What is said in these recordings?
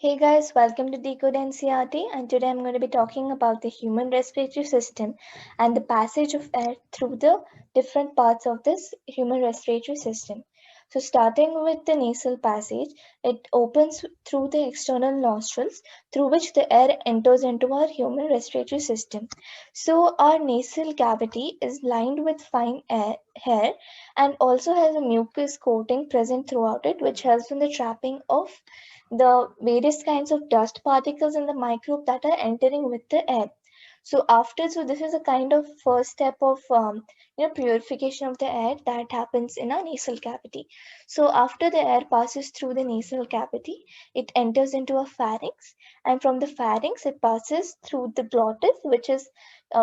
Hey guys, welcome to DECODE NCERT, and today I'm going to be talking about the human respiratory system and the passage of air through the different parts of this human respiratory system. So starting with the nasal passage, it opens through the external nostrils through which the air enters into our human respiratory system. So our nasal cavity is lined with fine hair and also has a mucus coating present throughout it, which helps in the trapping of the various kinds of dust particles in the microbe that are entering with the air. So this is a kind of first step of purification of the air that happens in our nasal cavity. So after the air passes through the nasal cavity, it enters into a pharynx, and from the pharynx it passes through the glottis, which is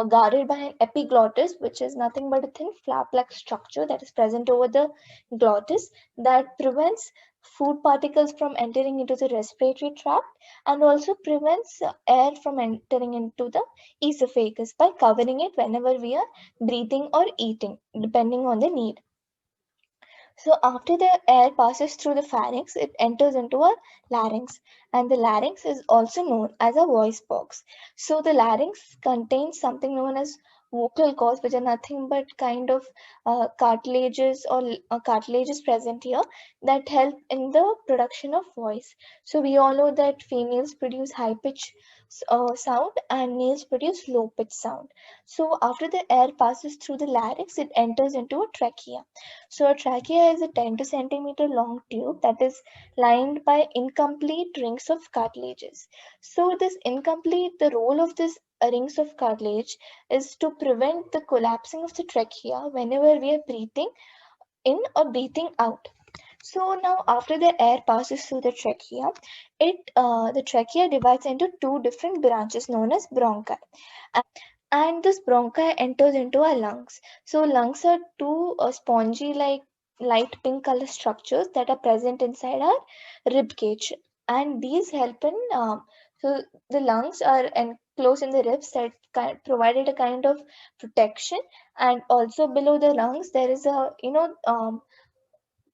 guarded by an epiglottis, which is nothing but a thin flap-like structure that is present over the glottis that prevents food particles from entering into the respiratory tract and also prevents air from entering into the esophagus by covering it whenever we are breathing or eating, depending on the need. So after the air passes through the pharynx, it enters into a larynx, and the larynx is also known as a voice box. So the larynx contains something known as vocal cords, which are nothing but kind of cartilages or cartilages present here that help in the production of voice. So we all know that females produce high pitch sound and males produce low pitch sound. So after the air passes through the larynx, it enters into a trachea. So a trachea is a 10 to centimeter long tube that is lined by incomplete rings of cartilages. So the role of this rings of cartilage is to prevent the collapsing of the trachea whenever we are breathing in or breathing out. So now after the air passes through the trachea, the trachea divides into two different branches known as bronchi, and this bronchi enters into our lungs. So lungs are two spongy like light pink color structures that are present inside our rib cage, and these help in so the lungs are enclosed in the ribs that provided a kind of protection, and also below the lungs there is a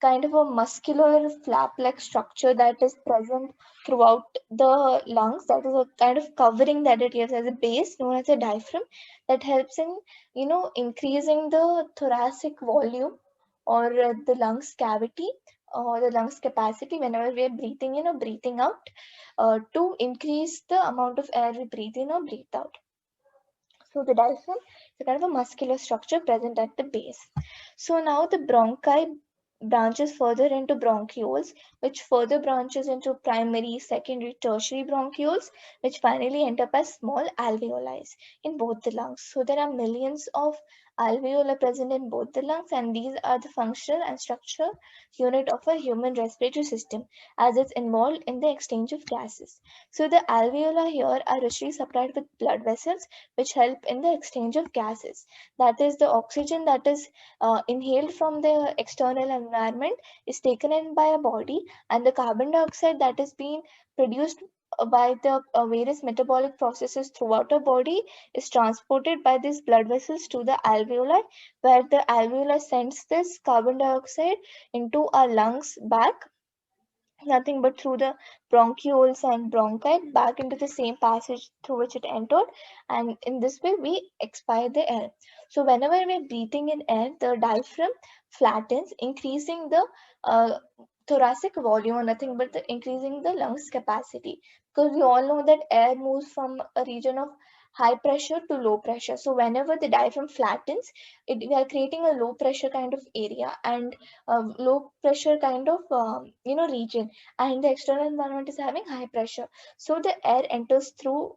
kind of a muscular flap-like structure that is present throughout the lungs. That is a kind of covering that it gives as a base, known as a diaphragm, that helps in increasing the thoracic volume or the lungs cavity or the lungs capacity whenever we are breathing in or breathing out, to increase the amount of air we breathe in or breathe out. So the diaphragm is a kind of a muscular structure present at the base. So now the bronchi branches further into bronchioles, which further branches into primary, secondary, tertiary bronchioles, which finally end up as small alveoli in both the lungs. So there are millions of alveoli present in both the lungs, and these are the functional and structural unit of a human respiratory system, as it's involved in the exchange of gases. So the alveoli here are richly supplied with blood vessels which help in the exchange of gases. That is, the oxygen that is inhaled from the external environment is taken in by a body, and the carbon dioxide that is being produced by the various metabolic processes throughout our body is transported by these blood vessels to the alveoli, where the alveoli sends this carbon dioxide into our lungs back, nothing but through the bronchioles and bronchi back into the same passage through which it entered, and in this way we expire the air. So whenever we're breathing in air, the diaphragm flattens, increasing the thoracic volume, or nothing but increasing the lungs capacity, because we all know that air moves from a region of high pressure to low pressure. So whenever the diaphragm flattens, we are creating a low pressure kind of area and low pressure kind of region, and the external environment is having high pressure, so the air enters through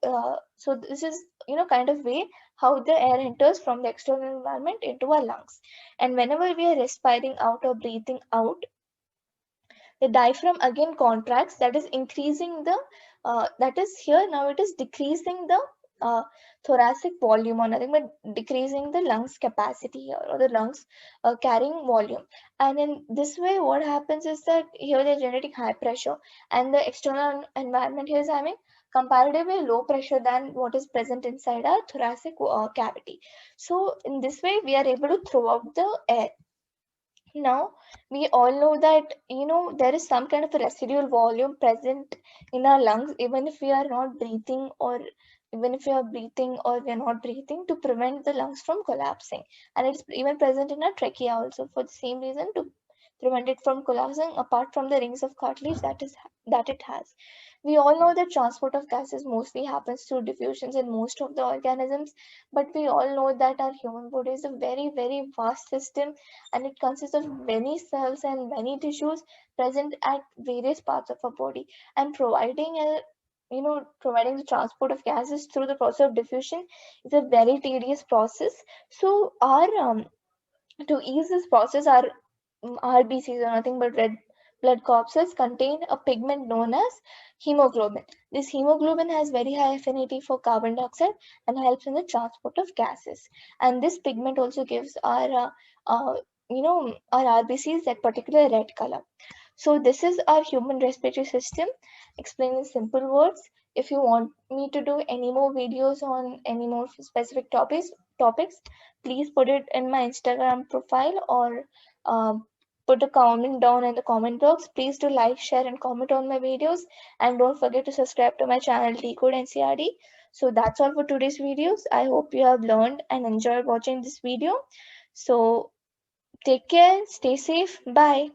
so this is kind of way how the air enters from the external environment into our lungs. And whenever we are respiring out or breathing out, the diaphragm again contracts, that is increasing the that is here now it is decreasing the thoracic volume, or nothing but decreasing the lungs capacity here, or the lungs carrying volume. And in this way what happens is that here they're generating high pressure, and the external environment here is having comparatively low pressure than what is present inside our thoracic cavity. So in this way we are able to throw out the air. Now, we all know that, there is some kind of a residual volume present in our lungs, even if we are not breathing, or even if we are breathing or we are not breathing, to prevent the lungs from collapsing. And it's even present in our trachea also for the same reason, to prevent it from collapsing, apart from the rings of cartilage that it has. We all know that transport of gases mostly happens through diffusions in most of the organisms, but we all know that our human body is a very, very vast system, and it consists of many cells and many tissues present at various parts of our body, and providing the transport of gases through the process of diffusion is a very tedious process. So our to ease this process, our RBCs are nothing but red blood corpuscles contain a pigment known as hemoglobin. This hemoglobin has very high affinity for carbon dioxide and helps in the transport of gases. And this pigment also gives our RBCs that particular red color. So this is our human respiratory system explained in simple words. If you want me to do any more videos on any more specific topics, please put it in my Instagram profile, or put a comment down in the comment box. Please do like, share, and comment on my videos, and don't forget to subscribe to my channel Decode NCRT. So that's all for today's videos. I hope you have learned and enjoyed watching this video. So take care, stay safe, bye.